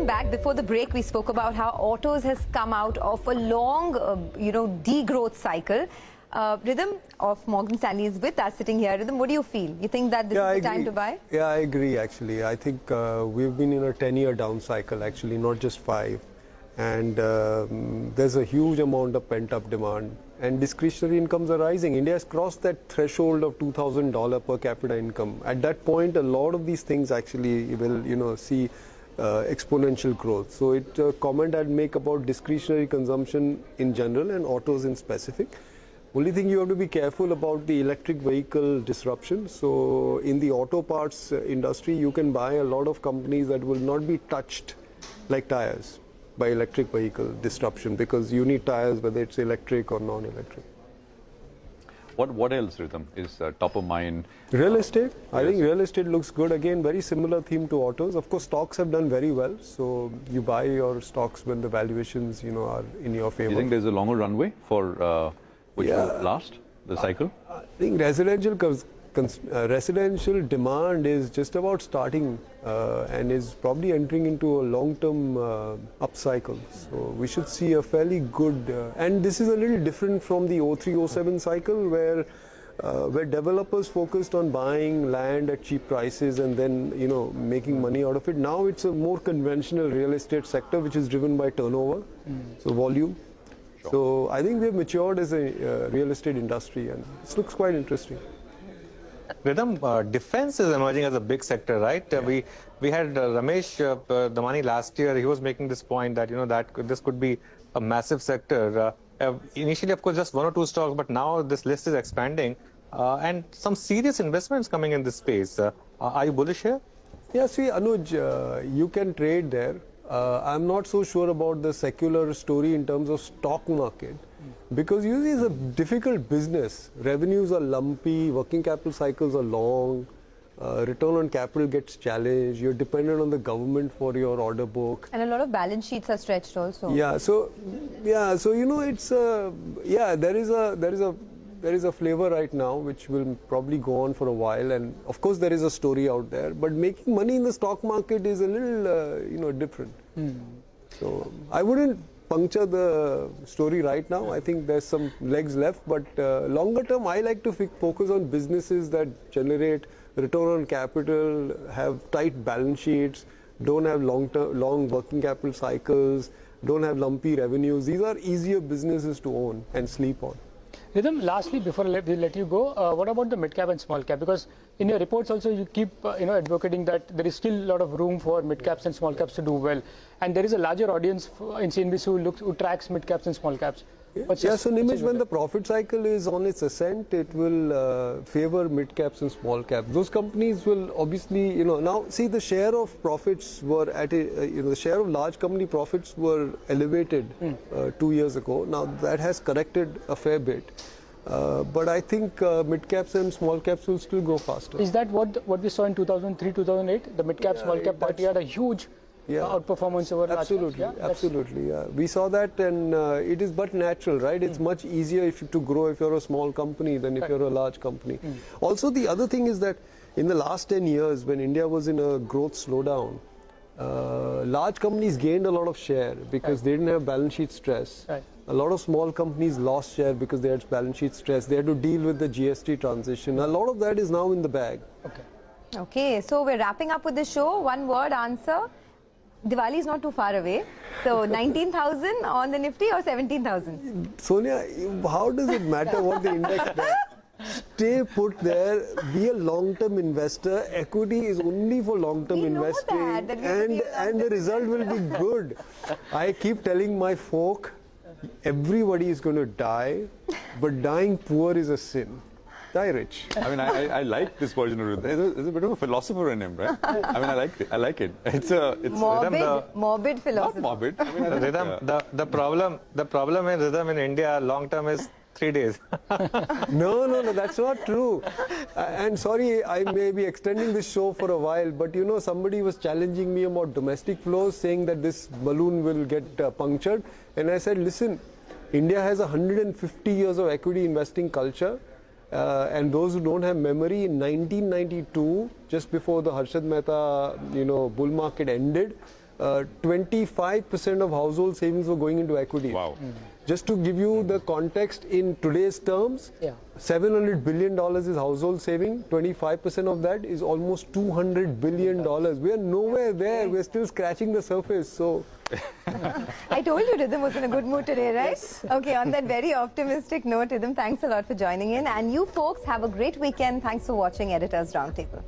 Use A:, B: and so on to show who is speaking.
A: Welcome back. Before the break, we spoke about how autos has come out of a long, degrowth cycle. Ridham of Morgan Stanley is with us, sitting here. Ridham, what do you feel? You think that this is the time to buy?
B: Yeah, I agree, actually. I think we've been in a 10-year down cycle, actually, not just 5. And there's a huge amount of pent-up demand. And discretionary incomes are rising. India has crossed that threshold of $2,000 per capita income. At that point, a lot of these things actually will, see exponential growth. So it's a comment I'd make about discretionary consumption in general and autos in specific. Only thing you have to be careful about the electric vehicle disruption. So in the auto parts industry, you can buy a lot of companies that will not be touched like tires by electric vehicle disruption, because you need tires whether it's electric or non-electric.
C: What else, Ridham, is top of mind?
B: Real estate. I think real estate looks good. Again, very similar theme to autos. Of course, stocks have done very well. So you buy your stocks when the valuations, are in your favor.
C: You think there's a longer runway for which will last the cycle?
B: I think residential demand is just about starting and is probably entering into a long-term upcycle. So we should see a fairly good, and this is a little different from the 03-07 cycle where developers focused on buying land at cheap prices and then making money out of it. Now it's a more conventional real estate sector which is driven by turnover, so volume. Sure. So I think we've matured as a real estate industry, and this looks quite interesting.
D: Ridham, defense is emerging as a big sector, right? Yeah. We had Ramesh Damani last year. He was making this point that this could be a massive sector. Initially, of course, just 1 or 2 stocks, but now this list is expanding, and some serious investments coming in this space. Are you bullish here?
B: Yeah, see, Anuj, you can trade there. I'm not so sure about the secular story in terms of stock market. Because usually it's a difficult business. Revenues are lumpy, working capital cycles are long, return on capital gets challenged, you're dependent on the government for your order book.
A: And a lot of balance sheets are stretched also.
B: Yeah, so it's there is a flavor right now which will probably go on for a while, and of course there is a story out there, but making money in the stock market is a little different. So I wouldn't puncture the story right now. I think there's some legs left, but longer term I like to focus on businesses that generate return on capital, have tight balance sheets, don't have long working capital cycles, don't have lumpy revenues. These are easier businesses to own and sleep on.
E: Ridham, lastly, before we let you go, what about the mid-cap and small-cap? Because in your reports also you keep advocating that there is still a lot of room for mid-caps and small-caps to do well. And there is a larger audience in CNBC who tracks mid-caps and small-caps.
B: So Nimish, when the profit cycle is on its ascent, it will favor mid-caps and small-caps. Those companies will obviously, now see the share of profits were at the share of large company profits were elevated 2 years ago. Now that has corrected a fair bit. But I think mid-caps and small-caps will still grow faster.
E: Is that what we saw in 2003, 2008? The mid-cap, small-cap party had a huge outperformance over
B: absolutely. We saw that, and it is but natural, right? It's much easier to grow if you're a small company than if you're a large company. Also, the other thing is that in the last 10 years, when India was in a growth slowdown, large companies gained a lot of share because they didn't have balance sheet stress. A lot of small companies lost share because they had balance sheet stress. They had to deal with the GST transition. A lot of that is now in the bag.
A: Okay, so we're wrapping up with the show. One word answer. Diwali is not too far away. So 19,000 on the Nifty or 17,000?
B: Sonia, how does it matter what the index does? Stay put there, be a long-term investor. Equity is only for long-term investing, and the result will be good. I keep telling my folk, everybody is going to die, but dying poor is a sin. Die rich.
C: I mean, I like this version of it. There's a bit of a philosopher in him, right? I mean, I like it. It's
A: morbid philosophy.
C: Not morbid. I mean,
D: Ridham, the problem in Ridham in India long term is 3 days.
B: No, that's not true. And sorry, I may be extending this show for a while, but somebody was challenging me about domestic flows, saying that this balloon will get punctured. And I said, listen, India has 150 years of equity investing culture. And those who don't have memory, in 1992, just before the Harshad Mehta, bull market ended, 25% of household savings were going into equities.
C: Wow.
B: Just to give you the context in today's terms, $700 billion is household saving. 25% of that is almost $200 billion. We are nowhere there. We're still scratching the surface. So,
A: I told you Ridham was in a good mood today, right? Yes. Okay, on that very optimistic note, Ridham, thanks a lot for joining in. And you folks have a great weekend. Thanks for watching Editors Roundtable.